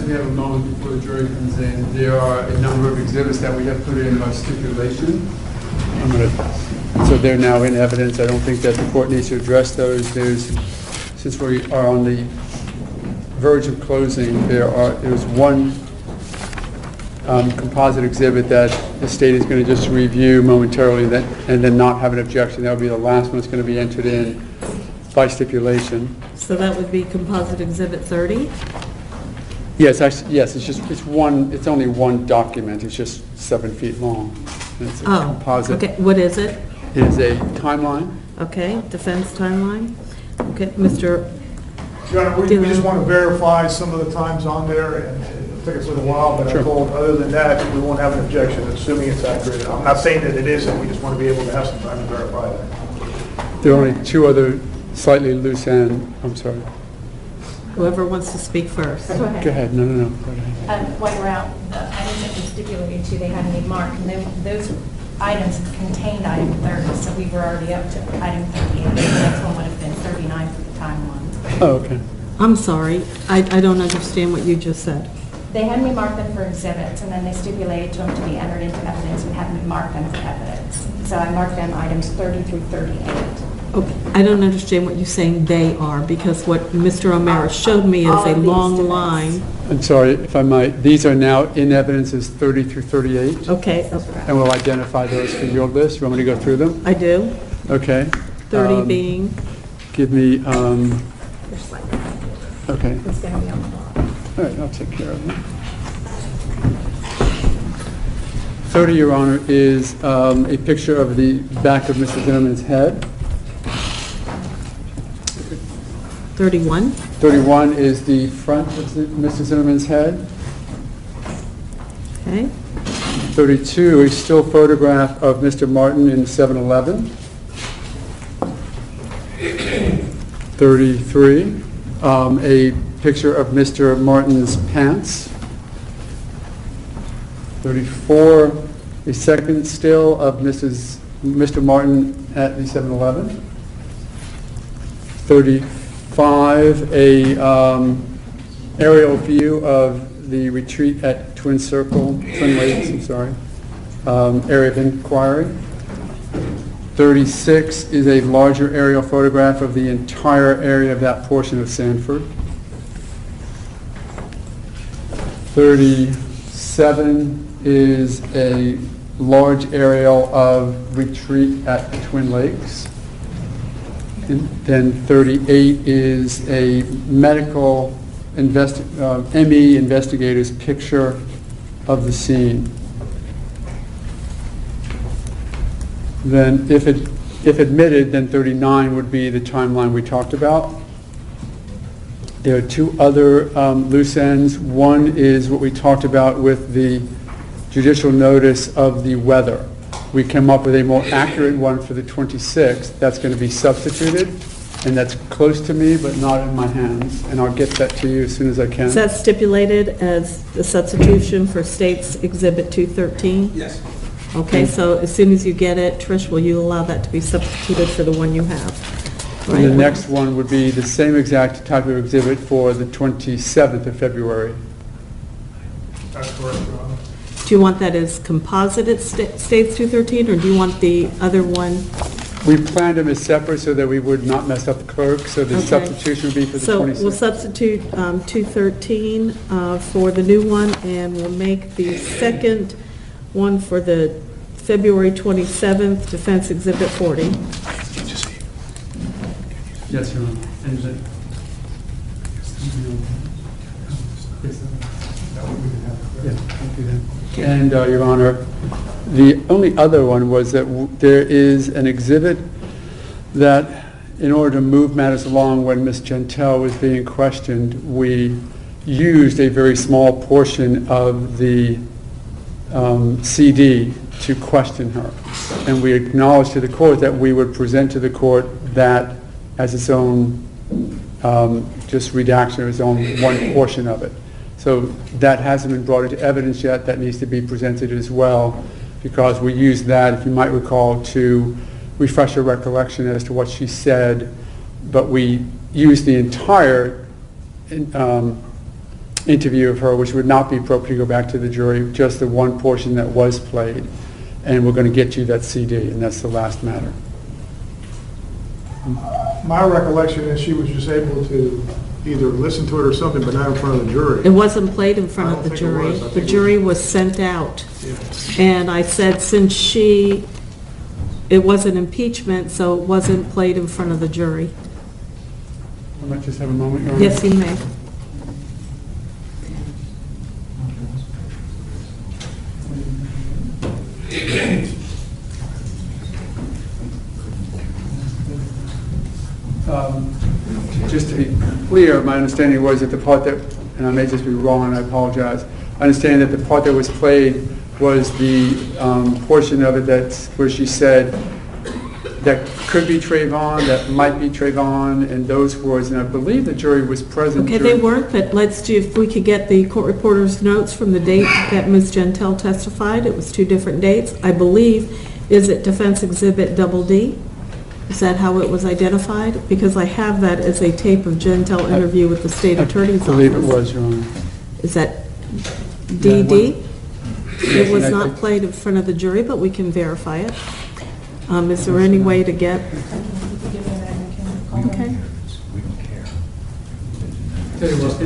we have a moment before the jury comes in, there are a number of exhibits that we have put in by stipulation. So they're now in evidence. I don't think that the court needs to address those. Since we are on the verge of closing, there's one composite exhibit that the state is going to just review momentarily and then not have an objection. That will be the last one that's going to be entered in by stipulation. So that would be composite exhibit 30? Yes, it's only one document. It's just 7 feet long. And it's a composite. Okay. What is it? It is a timeline. Okay, defense timeline. Okay, Mr. Your Honor, we just want to verify some of the times on there, and it'll take us a little while, but Sure. I'm told other than that, we won't have an objection, assuming it's accurate. I'm not saying that it isn't, we just want to be able to have some time to verify that. There are only two other slightly loose end. I'm sorry. Whoever wants to speak first. Go ahead. Go ahead. No. Go ahead. While you're out, the items that we stipulated to, they hadn't been marked, and those items contained item 30, so we were already up to item 38. The next one would have been 39 for the timeline. Oh, okay. I'm sorry. I don't understand what you just said. They hadn't been marked them for exhibits, and then they stipulated to them to be entered into evidence. We hadn't marked them for evidence. So I marked them items 30 through 38. Okay, I don't understand what you're saying they are, because what Mr. O'Mara showed me is All a of these long defense. line. I'm sorry, if I might. These are now in evidence as 30 through 38. Okay, And we'll identify those for your list. You want me to go through them? I do. Okay. 30 being, Give me, There's like, okay. it's going to be on the wall. All right, I'll take care of it. 30, Your Honor, is a picture of the back of Mr. Zimmerman's head. 31. 31 is the front of Mr. Zimmerman's head. Okay. 32, a still photograph of Mr. Martin in 7-Eleven. 33, a picture of Mr. Martin's pants. 34, a second still of Mr. Martin at the 7-Eleven. 35, a aerial view of the retreat at Twin Lakes, area of inquiry. 36 is a larger aerial photograph of the entire area of that portion of Sanford. 37 is a large aerial of retreat at Twin Lakes. And then 38 is a medical ME investigator's picture of the scene. Then if admitted, then 39 would be the timeline we talked about. There are two other loose ends. One is what we talked about with the judicial notice of the weather. We came up with a more accurate one for the 26th. That's going to be substituted, and that's close to me but not in my hands, and I'll get that to you as soon as I can. Is that stipulated as the substitution for State's Exhibit 213? Yes. Okay, so as soon as you get it, Trish, will you allow that to be substituted for the one you have? And the next one would be the same exact type of exhibit for the 27th of February. That's correct, Your Honor. Do you want that as composite at State's 213, or do you want the other one? We planned them as separate so that we would not mess up the clerk, so the Okay. substitution would be for the So 26th. we'll substitute 213 for the new one, and we'll make the second one for the February 27th, Defense Exhibit 40. Yes, Your Honor. And the- Yeah, I'll do that. And, Your Honor, the only other one was that there is an exhibit that, in order to move matters along when Ms. Gentile was being questioned, we used a very small portion of the CD to question her. And we acknowledged to the court that we would present to the court that as its own just redaction, its own one portion of it. So that hasn't been brought into evidence yet. That needs to be presented as well, because we used that, if you might recall, to refresh your recollection as to what she said, but we used the entire interview of her, which would not be appropriate to go back to the jury, just the one portion that was played. And we're going to get you that CD, and that's the last matter. My recollection is she was just able to either listen to it or something, but not in front of the jury. It wasn't played in front of the I don't think it jury. was. I The think it jury was sent out. Yeah. And I said, since it was an impeachment, so it wasn't played in front of the jury. I might just have a moment, Your Honor. Yes, you may. Just to be clear, my understanding was that the part that, and I may just be wrong, and I apologize, I understand that the part that was played was the portion of it that's where she said that could be Trayvon, that might be Trayvon, and those words, and I believe the jury was present. Okay, they weren't, but let's do, if we could get the court reporter's notes from the date that Ms. Gentile testified. It was 2 different dates. I believe, is it Defense Exhibit Double D? Is that how it was identified? Because I have that as a tape of Gentile interview with the state attorney's office. I believe it was, Your Honor. Is that DD? It was and I not think- played in front of the jury, but we can verify it. Is there any way to get? Okay. Tell you what,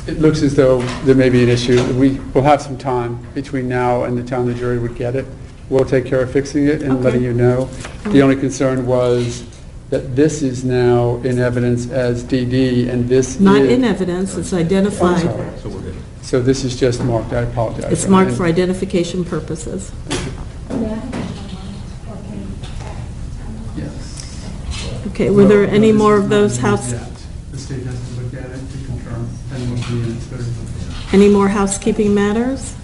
it looks as though there may be an issue. We will have some time between now and the time the jury would get it. We'll take care of fixing it and letting you know. The only concern was that this is now in evidence as DD, and this Not is... in evidence, it's I'm identified. sorry. So this is just marked, I apologize. It's marked for identification purposes. Yes. Okay, were there any more of those house, The state has to look at it to confirm, and we'll see in its 30. any more housekeeping matters?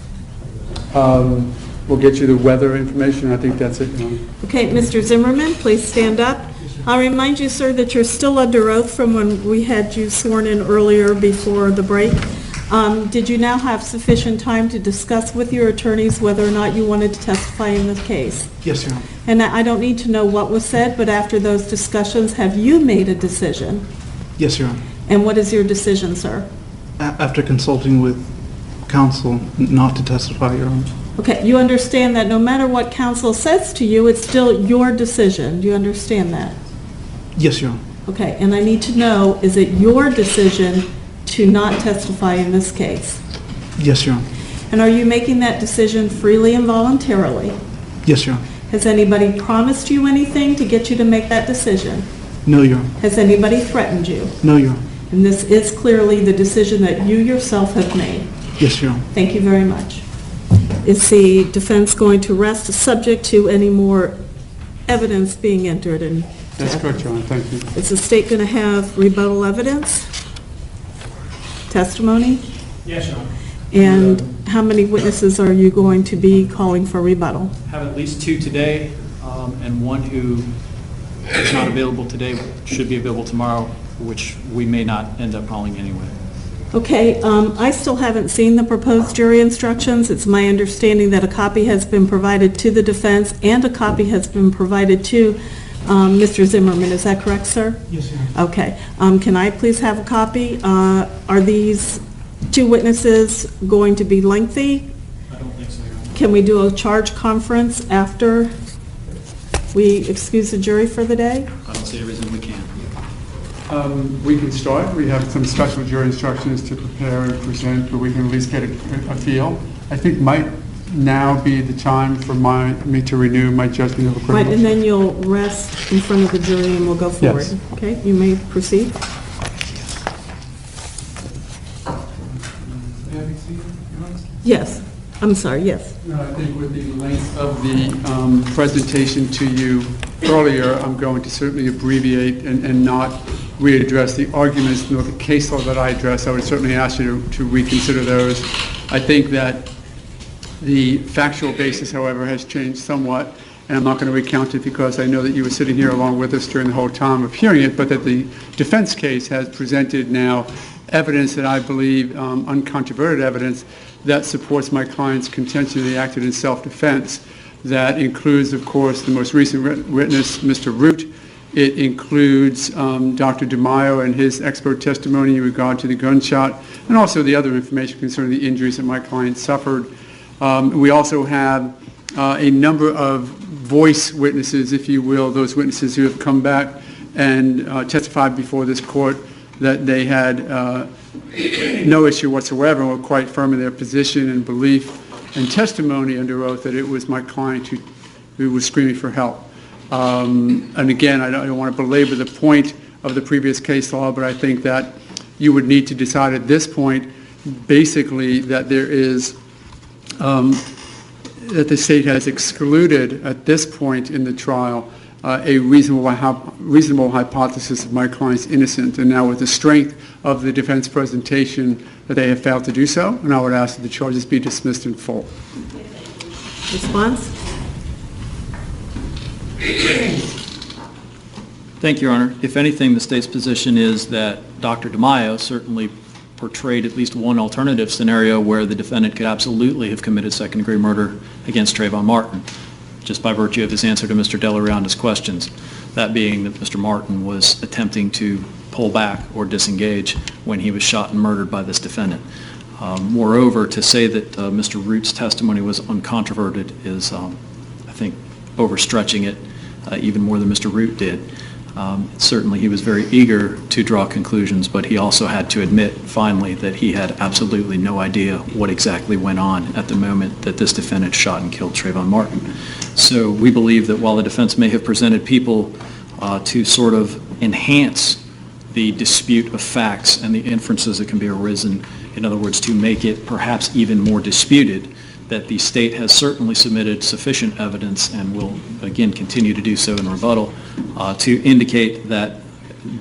We'll get you the weather information. I think that's it, Your Honor. Okay, Mr. Zimmerman, please stand up. I'll remind you, sir, that you're still under oath from when we had you sworn in earlier before the break. Did you now have sufficient time to discuss with your attorneys whether or not you wanted to testify in this case? Yes, Your Honor. And I don't need to know what was said, but after those discussions, have you made a decision? Yes, Your Honor. And what is your decision, sir? After consulting with counsel not to testify, Your Honor. Okay, you understand that no matter what counsel says to you, it's still your decision. Do you understand that? Yes, Your Honor. Okay, and I need to know, is it your decision to not testify in this case? Yes, Your Honor. And are you making that decision freely and voluntarily? Yes, Your Honor. Has anybody promised you anything to get you to make that decision? No, Your Honor. Has anybody threatened you? No, Your Honor. And this is clearly the decision that you yourself have made. Yes, Your Honor. Thank you very much. Is the defense going to rest subject to any more evidence being entered? And That's correct, Your Honor. Thank you. is the state going to have rebuttal evidence? Testimony? Yes, Your Honor. And how many witnesses are you going to be calling for rebuttal? Have at least 2 today, and one who is not available today should be available tomorrow, which we may not end up calling anyway. Okay, I still haven't seen the proposed jury instructions. It's my understanding that a copy has been provided to the defense and a copy has been provided to Mr. Zimmerman. Is that correct, sir? Yes, Your Honor. Okay. Can I please have a copy? Are these 2 witnesses going to be lengthy? I don't think so, Your Honor. Can we do a charge conference after we excuse the jury for the day? I don't see a reason we can't. We can start. We have some special jury instructions to prepare and present, but we can at least get a feel. I think might now be the time for me to renew my judgment of acquittal. Right, and then you'll rest in front of the jury and we'll go forward. Yes. Okay, you may proceed. Yes, I'm sorry, yes. No, I think with the length of the presentation to you earlier, I'm going to certainly abbreviate and not readdress the arguments nor the case law that I address. I would certainly ask you to reconsider those. I think that the factual basis, however, has changed somewhat, and I'm not going to recount it because I know that you were sitting here along with us during the whole time of hearing it, but that the defense case has presented now evidence that I believe, uncontroverted evidence, that supports my client's contention that he acted in self-defense. That includes, of course, the most recent witness, Mr. Root, It includes Dr. DeMaio and his expert testimony in regard to the gunshot, and also the other information concerning the injuries that my client suffered. We also have a number of voice witnesses, if you will, those witnesses who have come back and testified before this court that they had no issue whatsoever and were quite firm in their position and belief and testimony under oath that it was my client who was screaming for help. And again, I don't want to belabor the point of the previous case law, but I think that you would need to decide at this point, basically, that there is, that the state has excluded at this point in the trial a reasonable hypothesis of my client's innocent, and now with the strength of the defense presentation that they have failed to do so, and I would ask that the charges be dismissed in full. Response? Thank you, Your Honor. If anything, the state's position is that Dr. DeMaio certainly portrayed at least one alternative scenario where the defendant could absolutely have committed second-degree murder against Trayvon Martin, just by virtue of his answer to Mr. Delarianda's questions, that being that Mr. Martin was attempting to pull back or disengage when he was shot and murdered by this defendant. Moreover, to say that Mr. Root's testimony was uncontroverted is, I think, overstretching it even more than Mr. Root did. Certainly he was very eager to draw conclusions, but he also had to admit finally that he had absolutely no idea what exactly went on at the moment that this defendant shot and killed Trayvon Martin. So we believe that while the defense may have presented people to sort of enhance the dispute of facts and the inferences that can be arisen, in other words, to make it perhaps even more disputed, that the state has certainly submitted sufficient evidence and will again continue to do so in rebuttal to indicate that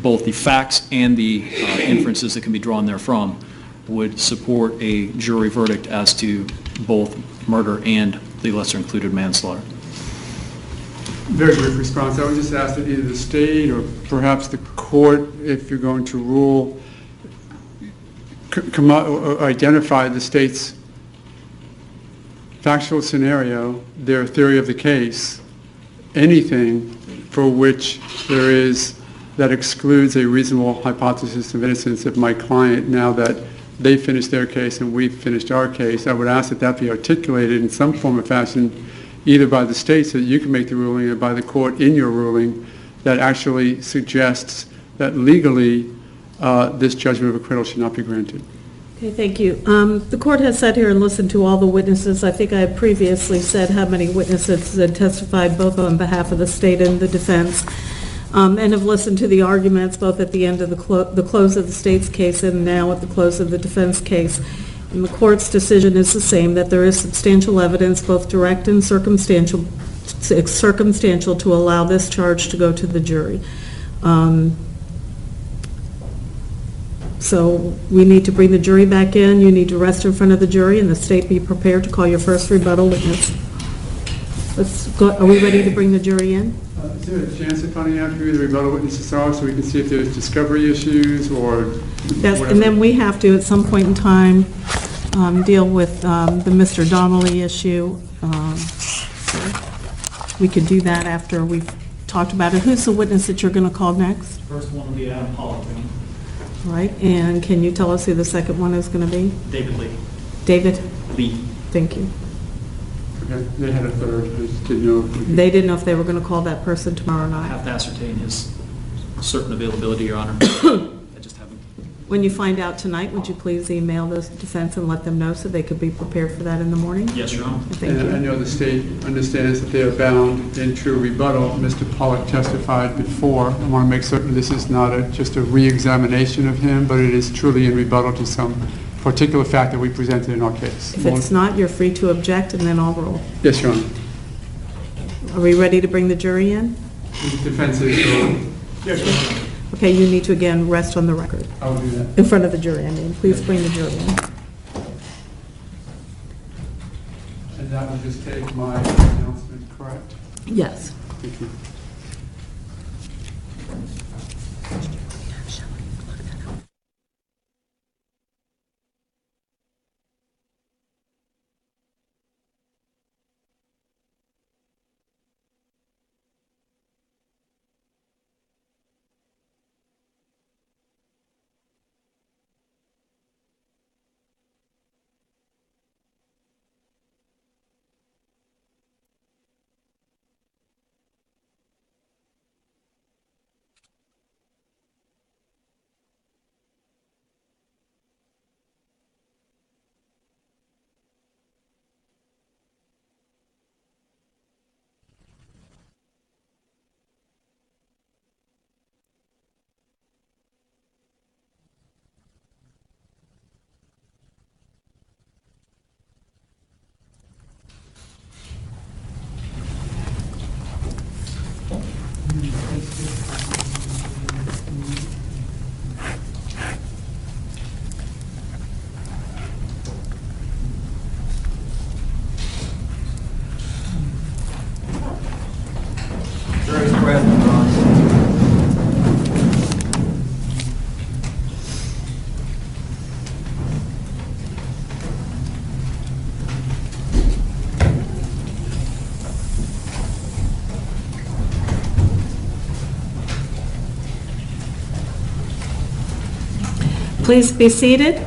both the facts and the inferences that can be drawn therefrom would support a jury verdict as to both murder and the lesser included manslaughter. Very brief response. I would just ask that either the state or perhaps the court, if you're going to rule, come up or identify the state's factual scenario, their theory of the case, anything for which there is that excludes a reasonable hypothesis of innocence of my client now that they finished their case and we've finished our case. I would ask that that be articulated in some form or fashion either by the state so that you can make the ruling or by the court in your ruling that actually suggests that legally this judgment of acquittal should not be granted. Okay, thank you. The court has sat here and listened to all the witnesses. I think I had previously said how many witnesses had testified both on behalf of the state and the defense, and have listened to the arguments both at the end of the close of the state's case and now at the close of the defense case. And the court's decision is the same, that there is substantial evidence, both direct and circumstantial to allow this charge to go to the jury. So we need to bring the jury back in. You need to rest in front of the jury, and the state be prepared to call your first rebuttal witness. Let's go. Are we ready to bring the jury in? Is there a chance of finding out who the rebuttal witnesses are so we can see if there's discovery issues or Yes, whatever? and then we have to, at some point in time, deal with the Mr. Donnelly issue. We could do that after we've talked about it. Who's the witness that you're going to call next? First one will be Adam Pollock. Right, and can you tell us who the second one is going to be? David Lee. David? Lee. Thank you. Okay, they had a third. I just didn't know. If we could- They didn't know if they were going to call that person tomorrow I night. have to ascertain his certain availability, Your Honor. I just haven't. When you find out tonight, would you please email the defense and let them know so they could be prepared for that in the morning? Yes, Your Honor. Thank And I you. know the state understands that they are bound in true rebuttal. Mr. Pollock testified before. I want to make certain this is not just a re-examination of him, but it is truly in rebuttal to some particular fact that we presented in our case. If it's not, you're free to object, and then I'll roll. Yes, Your Honor. Are we ready to bring the jury in? The defense is, Yes, sir. Okay, you need to again rest on the record. I will do that. In front of the jury, I mean. Please bring the jury in. And that will just take my announcement, correct? Yes. Thank you. Please be seated.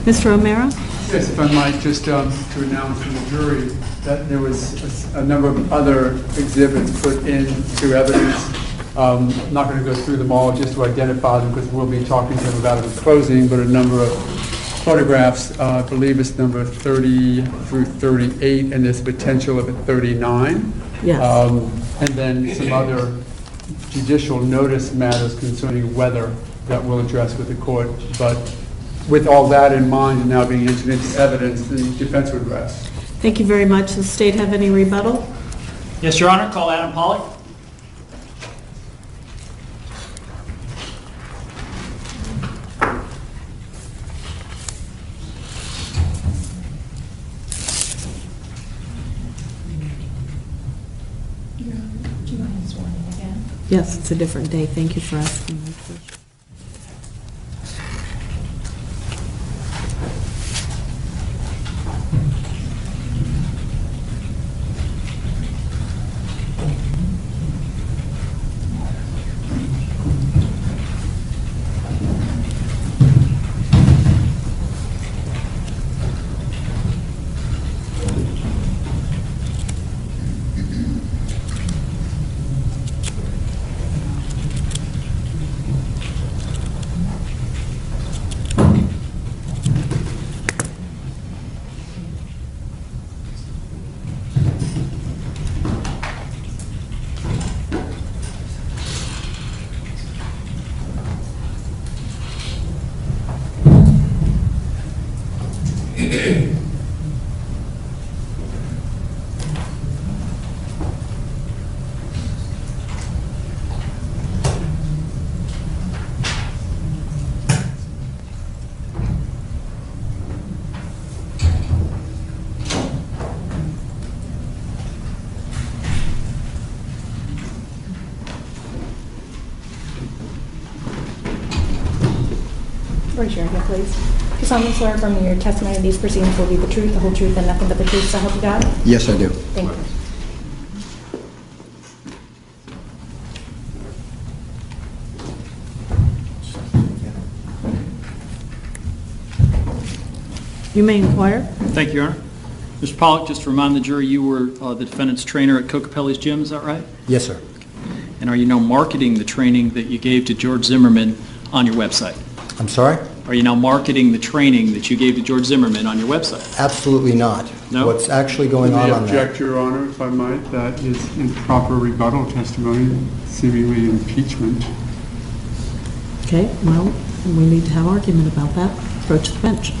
Mr. O'Meara? Yes, if I might, just to announce to the jury that there was a number of other exhibits put into evidence. I'm not going to go through them all, just to identify them, because we'll be talking to them about it in closing, but a number of photographs, I believe it's number 30 through 38, and there's potential of a 39. Yes. And then some other judicial notice matters concerning weather that we'll address with the court. But with all that in mind and now being entered into evidence, the defense would rest. Thank you very much. Does the state have any rebuttal? Yes, Your Honor. Call Adam Pollock. Do you want him sworn in again? Yes, it's a different day. Thank you for asking. Raise your hand, please. Do you solemnly swear affirm your testimony in these proceedings will be the truth, the whole truth, and nothing but the truth, so help you God? Yes, I do. Thank you. You may inquire. Thank you, Your Honor. Mr. Pollock, just to remind the jury, you were the defendant's trainer at Cocapelli's Gym, is that right? Yes, sir. And are you now marketing the training that you gave to George Zimmerman on your website? I'm sorry? Are you now marketing the training that you gave to George Zimmerman on your website? Absolutely not. No? What's actually going on May I on object, that? Your Honor, if I might? That is improper rebuttal testimony, seemingly impeachment. Okay, well, we need to have argument about that. Approach the bench.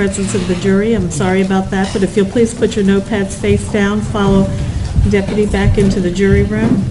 presence of the jury. I'm sorry about that, but if you'll please put your notepads face down, follow the deputy back into the jury room.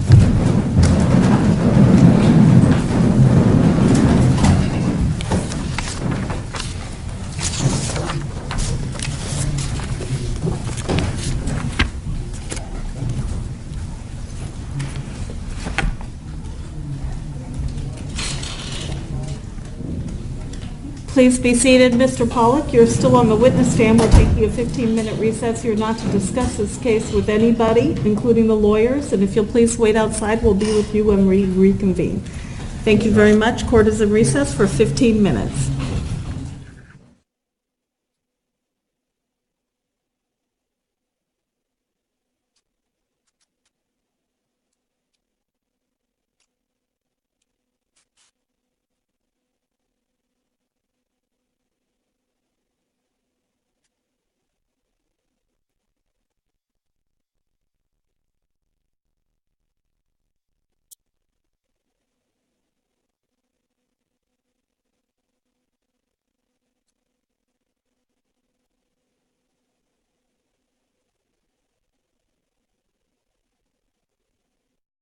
Please be seated. Mr. Pollack, you're still on the witness stand. We're taking a 15-minute recess. You're not to discuss this case with anybody, including the lawyers, and if you'll please wait outside, we'll be with you when we reconvene. Thank you very much. Court is in recess for 15 minutes.